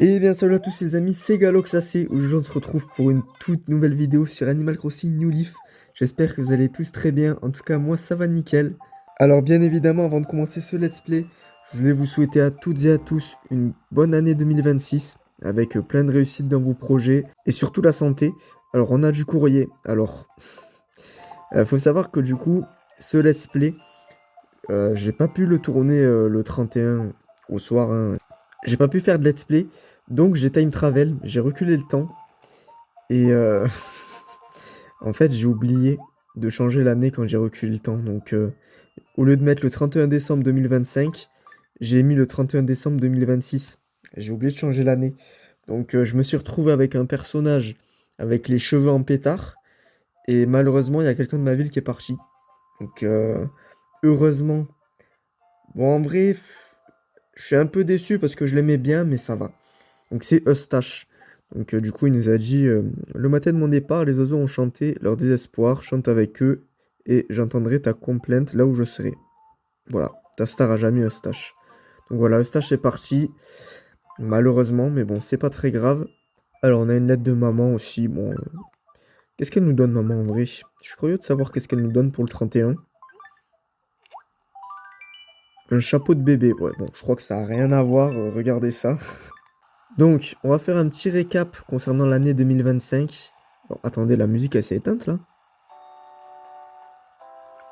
Et bien salut à tous les amis, c'est Galoxacé. Aujourd'hui on se retrouve pour une toute nouvelle vidéo sur Animal Crossing New Leaf. J'espère que vous allez tous très bien, en tout cas moi ça va nickel. Alors bien évidemment avant de commencer ce let's play, je voulais vous souhaiter à toutes et à tous une bonne année 2026 avec plein de réussites dans vos projets et surtout la santé. Alors on a du courrier, alors faut savoir que du coup ce let's play, j'ai pas pu le tourner le 31 au soir, hein. J'ai pas pu faire de let's play, donc j'ai time travel, j'ai reculé le temps. Et en fait, j'ai oublié de changer l'année quand j'ai reculé le temps. Donc, au lieu de mettre le 31 décembre 2025, j'ai mis le 31 décembre 2026. J'ai oublié de changer l'année. Donc, je me suis retrouvé avec un personnage avec les cheveux en pétard. Et malheureusement, il y a quelqu'un de ma ville qui est parti. Donc, heureusement. Bon, en vrai, je suis un peu déçu parce que je l'aimais bien, mais ça va. Donc c'est Eustache. Donc du coup, il nous a dit le matin de mon départ, les oiseaux ont chanté leur désespoir, chante avec eux, et j'entendrai ta complainte là où je serai. Voilà, ta star à jamais Eustache. Donc voilà, Eustache est parti, malheureusement, mais bon, c'est pas très grave. Alors on a une lettre de maman aussi. Bon, qu'est-ce qu'elle nous donne, maman, en vrai? Je suis curieux de savoir qu'est-ce qu'elle nous donne pour le 31. Un chapeau de bébé. Ouais, bon, je crois que ça a rien à voir, regardez ça. Donc, on va faire un petit récap concernant l'année 2025. Bon, attendez, la musique elle s'est éteinte là.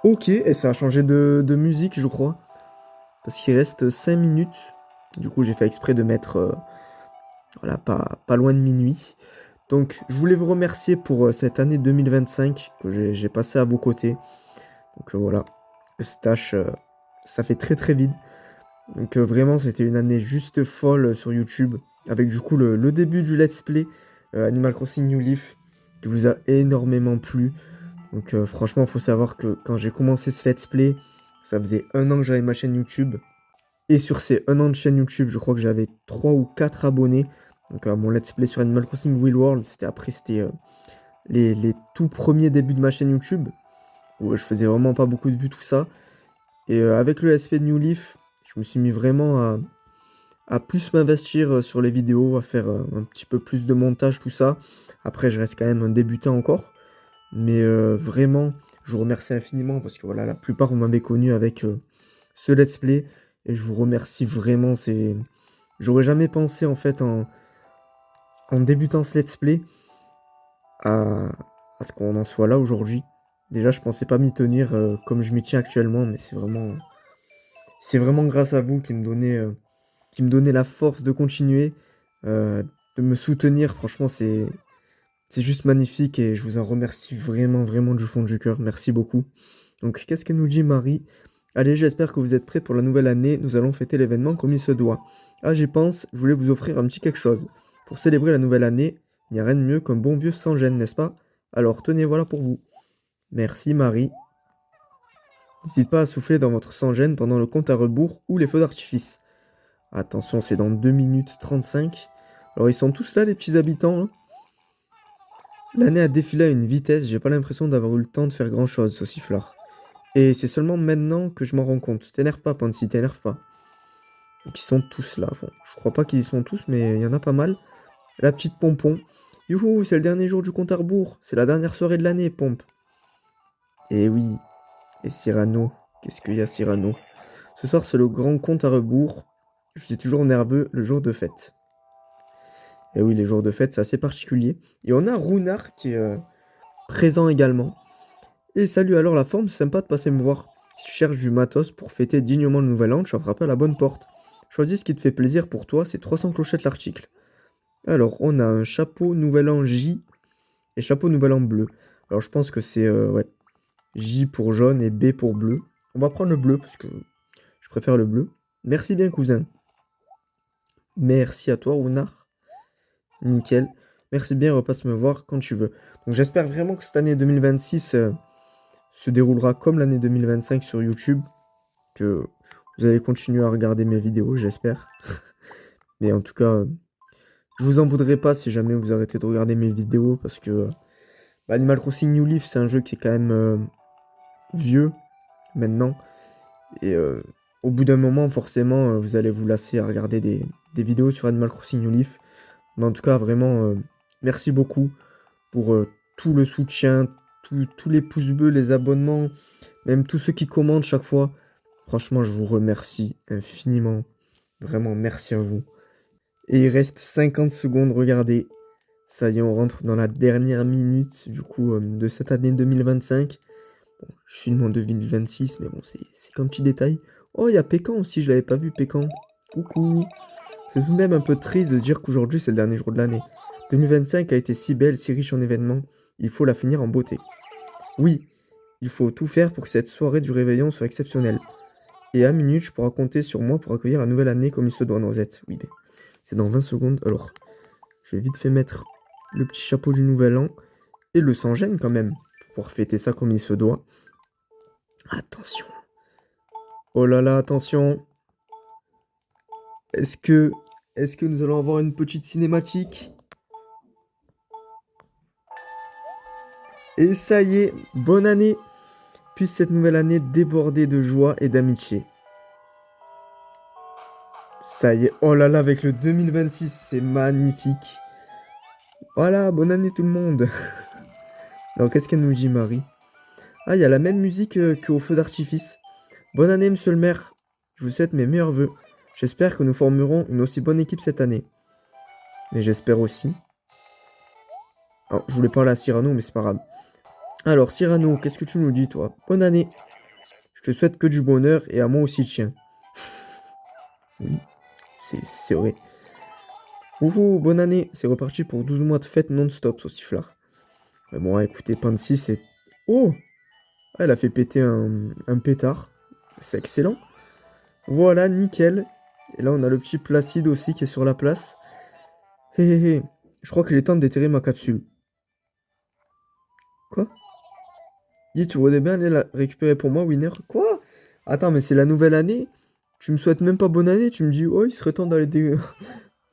Ok, et ça a changé de musique, je crois. Parce qu'il reste 5 minutes. Du coup, j'ai fait exprès de mettre voilà, pas loin de minuit. Donc, je voulais vous remercier pour cette année 2025 que j'ai passé à vos côtés. Donc voilà, Eustache, ça fait très très vite. Donc vraiment, c'était une année juste folle sur YouTube. Avec du coup le début du let's play Animal Crossing New Leaf qui vous a énormément plu. Donc franchement, il faut savoir que quand j'ai commencé ce let's play, ça faisait 1 an que j'avais ma chaîne YouTube. Et sur ces 1 an de chaîne YouTube, je crois que j'avais 3 ou 4 abonnés. Donc mon let's play sur Animal Crossing Will World, c'était les tout premiers débuts de ma chaîne YouTube. Où je faisais vraiment pas beaucoup de vues, tout ça. Et avec le SP de New Leaf, je me suis mis vraiment à plus m'investir sur les vidéos, à faire un petit peu plus de montage, tout ça. Après, je reste quand même un débutant encore. Mais vraiment, je vous remercie infiniment parce que voilà, la plupart vous m'avez connu avec ce let's play. Et je vous remercie vraiment. J'aurais jamais pensé en fait en débutant ce let's play à, à ce qu'on en soit là aujourd'hui. Déjà, je pensais pas m'y tenir comme je m'y tiens actuellement, mais c'est vraiment grâce à vous qui me donnait la force de continuer, de me soutenir. Franchement, c'est juste magnifique et je vous en remercie vraiment, vraiment du fond du cœur. Merci beaucoup. Donc, qu'est-ce qu'elle nous dit, Marie? Allez, j'espère que vous êtes prêts pour la nouvelle année. Nous allons fêter l'événement comme il se doit. Ah, j'y pense, je voulais vous offrir un petit quelque chose. Pour célébrer la nouvelle année, il n'y a rien de mieux qu'un bon vieux sans gêne, n'est-ce pas? Alors, tenez, voilà pour vous. Merci, Marie. N'hésitez pas à souffler dans votre sans gêne pendant le compte à rebours ou les feux d'artifice. Attention, c'est dans 2 minutes 35. Alors, ils sont tous là, les petits habitants, hein. L'année a défilé à une vitesse, j'ai pas l'impression d'avoir eu le temps de faire grand chose, ce sifflard. Et c'est seulement maintenant que je m'en rends compte. T'énerve pas, Pansy, t'énerve pas. Donc ils sont tous là. Bon, je crois pas qu'ils y sont tous, mais il y en a pas mal. La petite Pompon. Youhou, c'est le dernier jour du compte à rebours. C'est la dernière soirée de l'année, Pompe. Et oui. Et Cyrano. Qu'est-ce qu'il y a, Cyrano? Ce soir, c'est le grand compte à rebours. Je suis toujours nerveux le jour de fête. Et oui, les jours de fête, c'est assez particulier. Et on a Runard qui est présent également. Et salut, alors la forme, c'est sympa de passer me voir. Si tu cherches du matos pour fêter dignement le nouvel an, tu as frappé à la bonne porte. Choisis ce qui te fait plaisir pour toi, c'est 300 clochettes l'article. Alors, on a un chapeau nouvel an J et chapeau nouvel an bleu. Alors, je pense que c'est ouais, J pour jaune et B pour bleu. On va prendre le bleu parce que je préfère le bleu. Merci bien, cousin. Merci à toi, Runard. Nickel. Merci bien, repasse me voir quand tu veux. Donc, j'espère vraiment que cette année 2026 se déroulera comme l'année 2025 sur YouTube. Que vous allez continuer à regarder mes vidéos, j'espère. Mais en tout cas, je vous en voudrais pas si jamais vous arrêtez de regarder mes vidéos parce que Animal Crossing New Leaf, c'est un jeu qui est quand même vieux maintenant. Et au bout d'un moment, forcément, vous allez vous lasser à regarder des des vidéos sur Animal Crossing New Leaf. Mais en tout cas, vraiment, merci beaucoup pour tout le soutien, tous les pouces bleus, les abonnements, même tous ceux qui commentent chaque fois. Franchement, je vous remercie infiniment. Vraiment, merci à vous. Et il reste 50 secondes, regardez. Ça y est, on rentre dans la dernière minute, du coup, de cette année 2025. Bon, je filme en 2026, mais bon, c'est qu'un petit détail. Oh, il y a Pécan aussi, je l'avais pas vu, Pécan. Coucou. C'est tout de même un peu triste de dire qu'aujourd'hui, c'est le dernier jour de l'année. 2025 a été si belle, si riche en événements, il faut la finir en beauté. Oui, il faut tout faire pour que cette soirée du réveillon soit exceptionnelle. Et à minute, tu pourras compter sur moi pour accueillir la nouvelle année comme il se doit, Noisette. Oui, mais c'est dans 20 secondes. Alors, je vais vite fait mettre le petit chapeau du nouvel an et le sans gêne quand même, pour pouvoir fêter ça comme il se doit. Attention. Oh là là, attention. Est-ce que, est-ce que nous allons avoir une petite cinématique? Et ça y est, bonne année. Puisse cette nouvelle année déborder de joie et d'amitié. Ça y est, oh là là, avec le 2026, c'est magnifique. Voilà, bonne année tout le monde. Alors, qu'est-ce qu'elle nous dit, Marie? Ah, il y a la même musique qu'au feu d'artifice. Bonne année, monsieur le maire. Je vous souhaite mes meilleurs vœux. J'espère que nous formerons une aussi bonne équipe cette année. Mais j'espère aussi. Alors, je voulais parler à Cyrano, mais c'est pas grave. Alors, Cyrano, qu'est-ce que tu nous dis, toi? Bonne année. Je te souhaite que du bonheur et à moi aussi, tiens. Oui, c'est vrai. Ouhou, bonne année. C'est reparti pour 12 mois de fête non-stop, sauciflard. Mais bon, écoutez, Pansy, c'est... Oh! Ah, elle a fait péter un pétard. C'est excellent. Voilà, nickel. Et là, on a le petit Placide aussi qui est sur la place. Hé hé hé. Je crois qu'il est temps de déterrer ma capsule. Quoi? Dis, tu voudrais bien aller la récupérer pour moi, Winner? Quoi? Attends, mais c'est la nouvelle année? Tu me souhaites même pas bonne année? Tu me dis, oh, il serait temps d'aller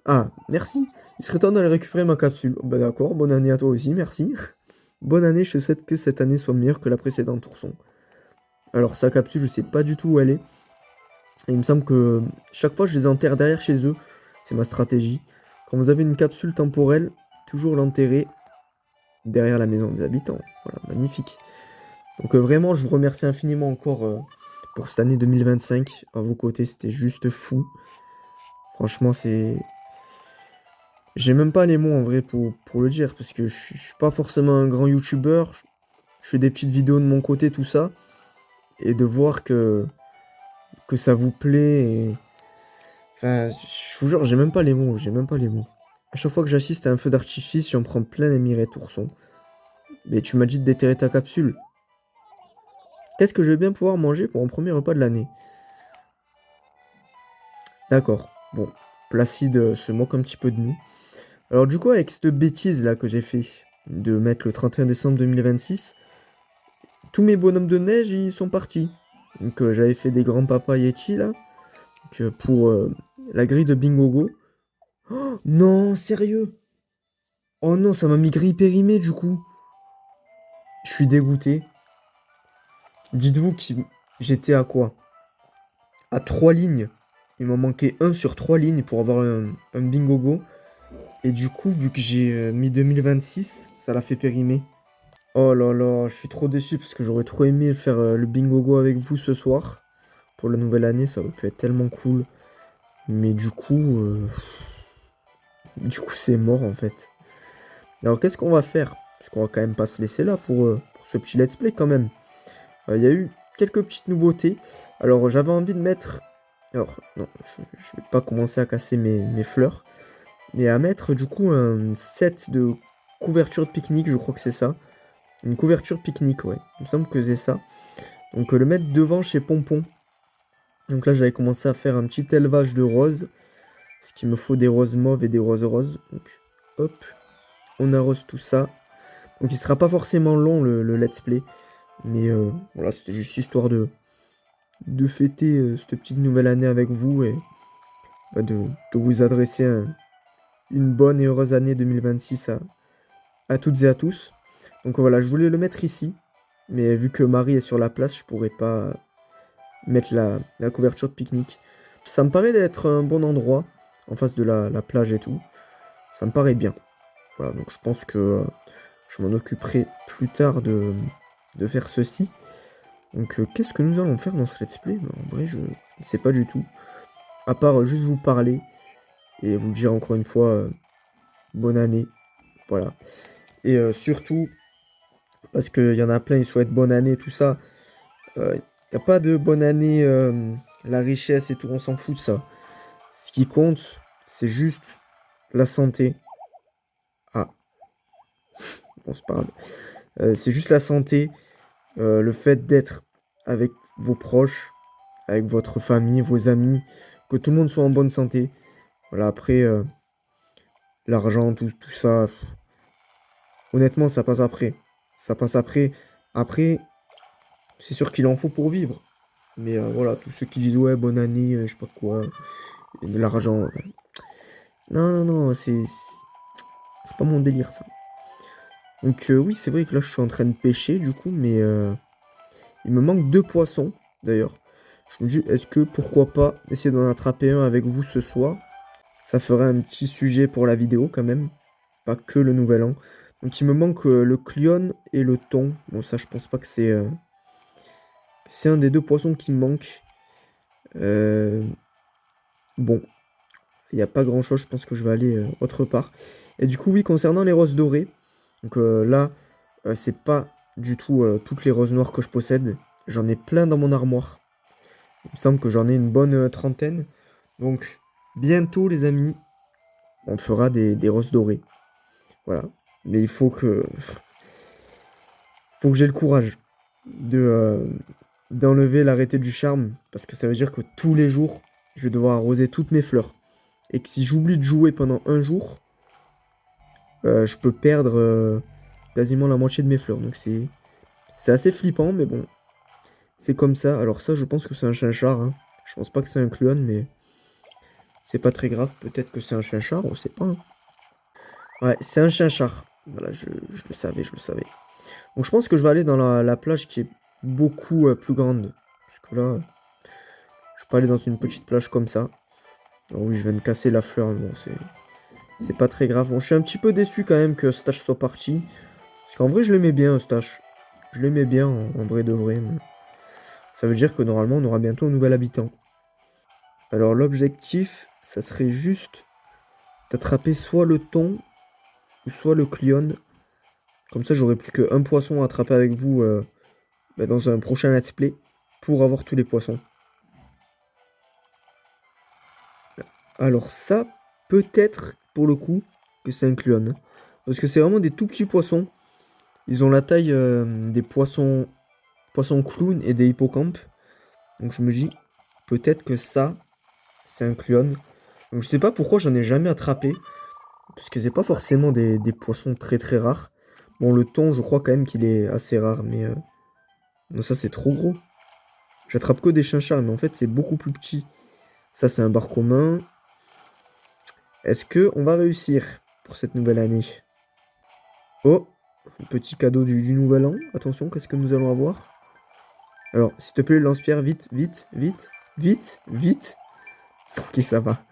Ah, merci. Il serait temps d'aller récupérer ma capsule. Bah d'accord, bonne année à toi aussi, merci. Bonne année, je te souhaite que cette année soit meilleure que la précédente, ourson. Alors, sa capsule, je sais pas du tout où elle est. Et il me semble que chaque fois, je les enterre derrière chez eux. C'est ma stratégie. Quand vous avez une capsule temporelle, toujours l'enterrer derrière la maison des habitants. Voilà, magnifique. Donc vraiment, je vous remercie infiniment encore pour cette année 2025. À vos côtés, c'était juste fou. Franchement, c'est... J'ai même pas les mots en vrai pour le dire, parce que je suis pas forcément un grand youtubeur. Je fais des petites vidéos de mon côté, tout ça. Et de voir que ça vous plaît. Et... Enfin, je vous jure, j'ai même pas les mots, j'ai même pas les mots. À chaque fois que j'assiste à un feu d'artifice, j'en prends plein les mirettes, ourson. Mais tu m'as dit de déterrer ta capsule. Qu'est-ce que je vais bien pouvoir manger pour mon premier repas de l'année? D'accord. Bon, Placide se moque un petit peu de nous. Alors du coup, avec cette bêtise là que j'ai fait, de mettre le 31 décembre 2026, tous mes bonhommes de neige, ils sont partis. Donc j'avais fait des grands papas Yeti là, donc, pour la grille de Bingogo. Oh, non, sérieux? Oh non, ça m'a mis grille périmée du coup. Je suis dégoûté. Dites-vous que j'étais à quoi? À 3 lignes. Il m'en manquait un sur 3 lignes pour avoir un Bingogo. Et du coup, vu que j'ai mis 2026, ça l'a fait périmer. Oh là là, je suis trop déçu parce que j'aurais trop aimé faire le Bingogo avec vous ce soir. Pour la nouvelle année, ça aurait pu être tellement cool. Mais du coup, c'est mort en fait. Alors, qu'est-ce qu'on va faire? Parce qu'on va quand même pas se laisser là pour ce petit let's play quand même. Il y a eu quelques petites nouveautés. Alors, j'avais envie de mettre... Alors, non, je vais pas commencer à casser mes fleurs. Mais à mettre du coup un set de couverture de pique-nique, je crois que c'est ça. Une couverture pique-nique, ouais. Il me semble que c'est ça. Donc le mettre devant chez Pompon. Donc là j'avais commencé à faire un petit élevage de roses. Parce qu'il me faut des roses mauves et des roses roses. Donc hop, on arrose tout ça. Donc il sera pas forcément long le let's play. Mais voilà, c'était juste histoire de fêter cette petite nouvelle année avec vous. Et bah, de vous adresser une bonne et heureuse année 2026 à toutes et à tous. Donc voilà, je voulais le mettre ici. Mais vu que Marie est sur la place, je pourrais pas mettre la couverture de pique-nique. Ça me paraît d'être un bon endroit. en face de la plage et tout. Ça me paraît bien. Voilà, donc je pense que je m'en occuperai plus tard de faire ceci. Donc qu'est-ce que nous allons faire dans ce let's play? En vrai, je ne sais pas du tout. À part juste vous parler et vous dire encore une fois bonne année. Voilà. Et surtout, parce qu'il y en a plein, ils souhaitent bonne année, tout ça. Il n'y a pas de bonne année, la richesse et tout, on s'en fout de ça. Ce qui compte, c'est juste la santé. Ah, bon, c'est pas grave. C'est juste la santé, le fait d'être avec vos proches, avec votre famille, vos amis, que tout le monde soit en bonne santé. Voilà, après, l'argent, tout ça, honnêtement, ça passe après. Ça passe après. Après, c'est sûr qu'il en faut pour vivre. Mais voilà, tous ceux qui disent ouais, bonne année, je sais pas quoi, et de l'argent. Non, non, non, c'est pas mon délire ça. Donc oui, c'est vrai que là, je suis en train de pêcher du coup, mais il me manque 2 poissons d'ailleurs. Je me dis, est-ce que pourquoi pas essayer d'en attraper un avec vous ce soir? Ça ferait un petit sujet pour la vidéo quand même, pas que le nouvel an. Donc il me manque le clione et le thon. Bon, ça, je pense pas que c'est un des 2 poissons qui me manque. Bon, il n'y a pas grand chose, je pense que je vais aller autre part. Et du coup, oui, concernant les roses dorées, donc là, c'est pas du tout toutes les roses noires que je possède. J'en ai plein dans mon armoire. Il me semble que j'en ai une bonne trentaine. Donc, bientôt, les amis, on fera des roses dorées. Voilà. Mais il faut que j'ai le courage d'enlever l'arrêté du charme. Parce que ça veut dire que tous les jours, je vais devoir arroser toutes mes fleurs. Et que si j'oublie de jouer pendant un jour, je peux perdre quasiment la moitié de mes fleurs. Donc c'est assez flippant, mais bon, c'est comme ça. Alors ça, je pense que c'est un chinchard. Hein. Je pense pas que c'est un clone, mais c'est pas très grave. Peut-être que c'est un chinchard, on sait pas. Hein. Ouais, c'est un chinchard. Voilà, je le savais, je le savais. Donc je pense que je vais aller dans la plage qui est beaucoup plus grande. Parce que là, je peux aller dans une petite plage comme ça. Alors oui, je viens de casser la fleur, mais bon, c'est pas très grave. Bon, je suis un petit peu déçu quand même que Stache soit parti. Parce qu'en vrai, je l'aimais bien, Stache. Je l'aimais bien, en vrai de vrai. Mais ça veut dire que normalement, on aura bientôt un nouvel habitant. Alors, l'objectif, ça serait juste d'attraper soit le thon, ou soit le clyone. Comme ça, j'aurai plus qu'un poisson à attraper avec vous dans un prochain let's play. Pour avoir tous les poissons. Alors ça, peut-être, pour le coup, que c'est un clyone. Parce que c'est vraiment des tout petits poissons. Ils ont la taille des poissons clown et des hippocampes. Donc je me dis, peut-être que ça, c'est un clyone. Donc je sais pas pourquoi j'en ai jamais attrapé. Parce que c'est pas forcément des poissons très très rares. Bon, le thon, je crois quand même qu'il est assez rare. Mais non, ça, c'est trop gros. J'attrape que des chinchards, mais en fait, c'est beaucoup plus petit. Ça, c'est un bar commun. Est-ce que on va réussir pour cette nouvelle année? Oh, petit cadeau du nouvel an. Attention, qu'est-ce que nous allons avoir? Alors, s'il te plaît, lance-pierre, vite, vite, vite, vite, vite. Ok, ça va.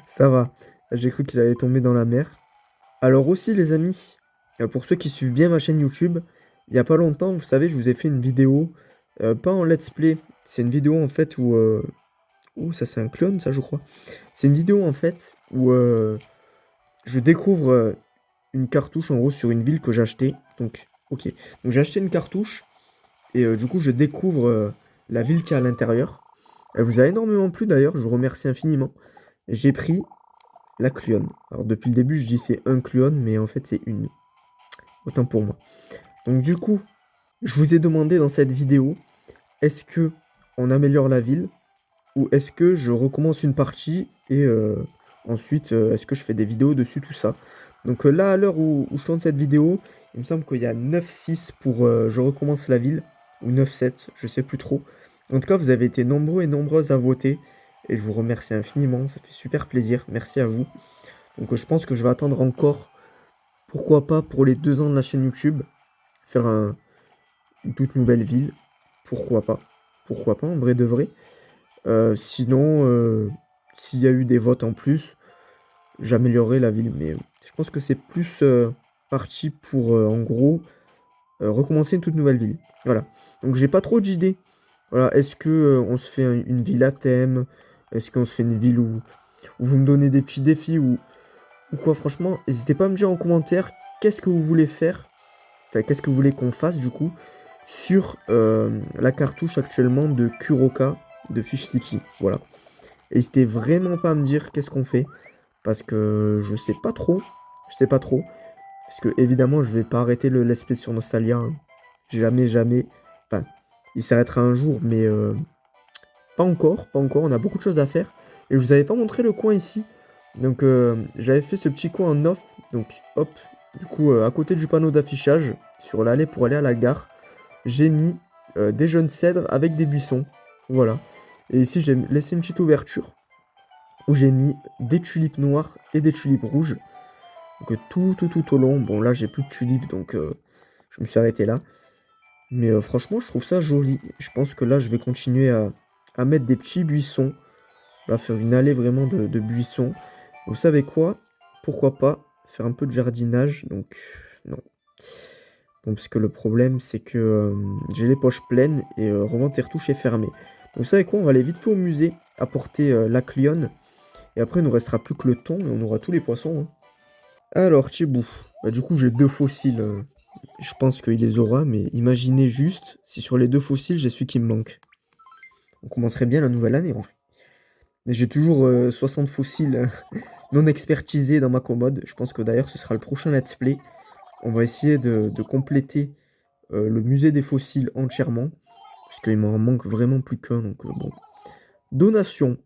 Ça va. J'ai cru qu'il allait tomber dans la mer. Alors aussi, les amis, pour ceux qui suivent bien ma chaîne YouTube, il n'y a pas longtemps, vous savez, je vous ai fait une vidéo, pas en let's play, c'est une vidéo en fait où... Oh, ça c'est un clone, ça je crois. C'est une vidéo en fait où je découvre une cartouche en gros sur une ville que j'ai achetée. Donc, ok. Donc j'ai acheté une cartouche et du coup je découvre la ville qui est à l'intérieur. Elle vous a énormément plu d'ailleurs, je vous remercie infiniment. J'ai pris la Cluon. Alors depuis le début je dis c'est un Cluon, mais en fait c'est une. Autant pour moi. Donc du coup, je vous ai demandé dans cette vidéo, est-ce que on améliore la ville ou est-ce que je recommence une partie et ensuite est-ce que je fais des vidéos dessus, tout ça. Donc là, à l'heure où je tourne cette vidéo, il me semble qu'il y a 9-6 pour je recommence la ville, ou 9-7, je sais plus trop. En tout cas, vous avez été nombreux et nombreuses à voter, et je vous remercie infiniment, ça fait super plaisir, merci à vous. Donc je pense que je vais attendre encore, pourquoi pas pour les 2 ans de la chaîne YouTube, faire une toute nouvelle ville, pourquoi pas en vrai de vrai. Sinon, s'il y a eu des votes en plus, j'améliorerai la ville. Mais je pense que c'est plus parti pour, en gros, recommencer une toute nouvelle ville. Voilà. Donc j'ai pas trop d'idées. Voilà, est-ce que on se fait une ville à thème? Est-ce qu'on se fait une ville où vous me donnez des petits défis ou quoi? Franchement, n'hésitez pas à me dire en commentaire qu'est-ce que vous voulez faire. Enfin, qu'est-ce que vous voulez qu'on fasse du coup sur la cartouche actuellement de Kuroka de Fish City. Voilà. N'hésitez vraiment pas à me dire qu'est-ce qu'on fait. Parce que je sais pas trop. Je sais pas trop. Parce que évidemment, je vais pas arrêter le let's play sur Nostalgia. Hein. Jamais, jamais. Enfin, il s'arrêtera un jour, mais pas encore, pas encore. On a beaucoup de choses à faire. Et je vous avais pas montré le coin ici. Donc, j'avais fait ce petit coin en off. Donc, hop. Du coup, à côté du panneau d'affichage, sur l'allée pour aller à la gare, j'ai mis des jeunes cèdres avec des buissons. Voilà. Et ici, j'ai laissé une petite ouverture où j'ai mis des tulipes noires et des tulipes rouges. Donc, tout au long. Bon, là, j'ai plus de tulipes, donc je me suis arrêté là. Mais franchement, je trouve ça joli. Je pense que là, je vais continuer à mettre des petits buissons. Là, faire une allée vraiment de buissons. Vous savez quoi? Pourquoi pas faire un peu de jardinage? Donc, non. Donc, parce que le problème, c'est que j'ai les poches pleines et revente et retouche est fermé. Donc, vous savez quoi? On va aller vite fait au musée, apporter la Clionne. Et après, il nous restera plus que le thon et on aura tous les poissons. Hein. Alors, Chibou. Bah, du coup, j'ai 2 fossiles. Je pense qu'il les aura, mais imaginez juste si sur les 2 fossiles, j'ai celui qui me manque. On commencerait bien la nouvelle année en vrai. Mais j'ai toujours 60 fossiles non expertisés dans ma commode. Je pense que d'ailleurs ce sera le prochain let's play. On va essayer de compléter le musée des fossiles entièrement. Parce qu'il m'en manque vraiment plus qu'un. Donc bon. Donation.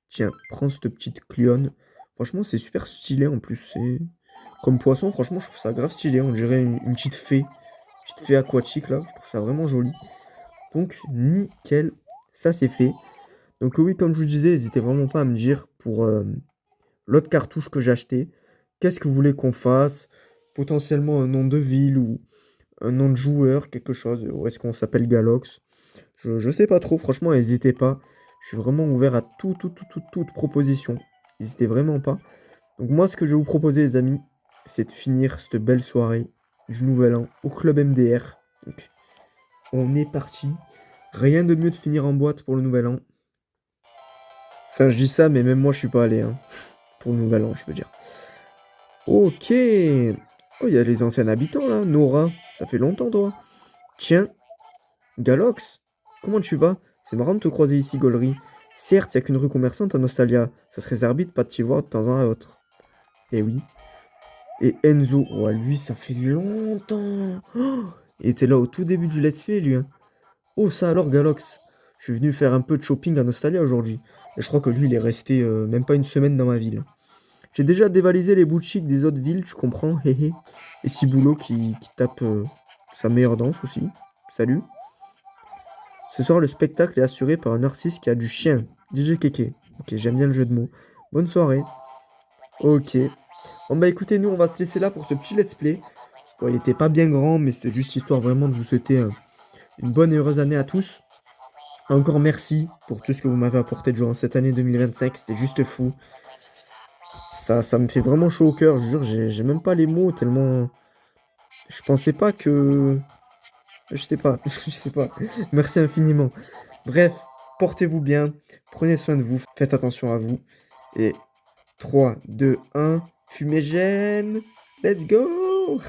Tiens, prends cette petite clionne. Franchement, c'est super stylé en plus. Comme poisson, franchement, je trouve ça grave stylé. On dirait une petite fée. Une petite fée aquatique là. Je trouve ça vraiment joli. Donc, nickel. Ça, c'est fait. Donc oui, comme je vous disais, n'hésitez vraiment pas à me dire pour l'autre cartouche que j'ai acheté, qu'est-ce que vous voulez qu'on fasse? Potentiellement un nom de ville ou un nom de joueur, quelque chose. Ou est-ce qu'on s'appelle Galox? Je sais pas trop, franchement, n'hésitez pas. Je suis vraiment ouvert à toute proposition. N'hésitez vraiment pas. Donc moi, ce que je vais vous proposer, les amis, c'est de finir cette belle soirée du Nouvel An au Club MDR. Donc, on est parti. Rien de mieux de finir en boîte pour le Nouvel An. Enfin, je dis ça, mais même moi, je suis pas allé, hein. Pour le Nouvel An, je veux dire. Ok. Oh, il y a les anciens habitants, là. Nora, ça fait longtemps, toi. Tiens, Galox, comment tu vas? C'est marrant de te croiser ici, Gollery. Certes, il n'y a qu'une rue commerçante à Nostalgia. Ça serait zarbi de pas t'y voir de temps en autre. Eh oui. Et Enzo, oh, lui, ça fait longtemps. Oh, il était là au tout début du Let's Play, lui. Hein. Oh, ça alors, Galox. Je suis venu faire un peu de shopping à Nostalgia aujourd'hui. Et je crois que lui, il est resté même pas une semaine dans ma ville. J'ai déjà dévalisé les boutiques des autres villes, tu comprends, hé hé. Et Ciboulot qui tape sa meilleure danse aussi. Salut. Ce soir, le spectacle est assuré par un artiste qui a du chien. DJ Keke. Ok, j'aime bien le jeu de mots. Bonne soirée. Ok. Bon bah écoutez, nous on va se laisser là pour ce petit let's play. Bon, il était pas bien grand, mais c'est juste histoire vraiment de vous souhaiter une bonne et heureuse année à tous. Encore merci pour tout ce que vous m'avez apporté durant cette année 2025, c'était juste fou. Ça me fait vraiment chaud au cœur, je jure, j'ai même pas les mots tellement... Je pensais pas que... Je sais pas, je sais pas. Merci infiniment. Bref, portez-vous bien, prenez soin de vous, faites attention à vous. Et 3, 2, 1, fumée gêne, let's go!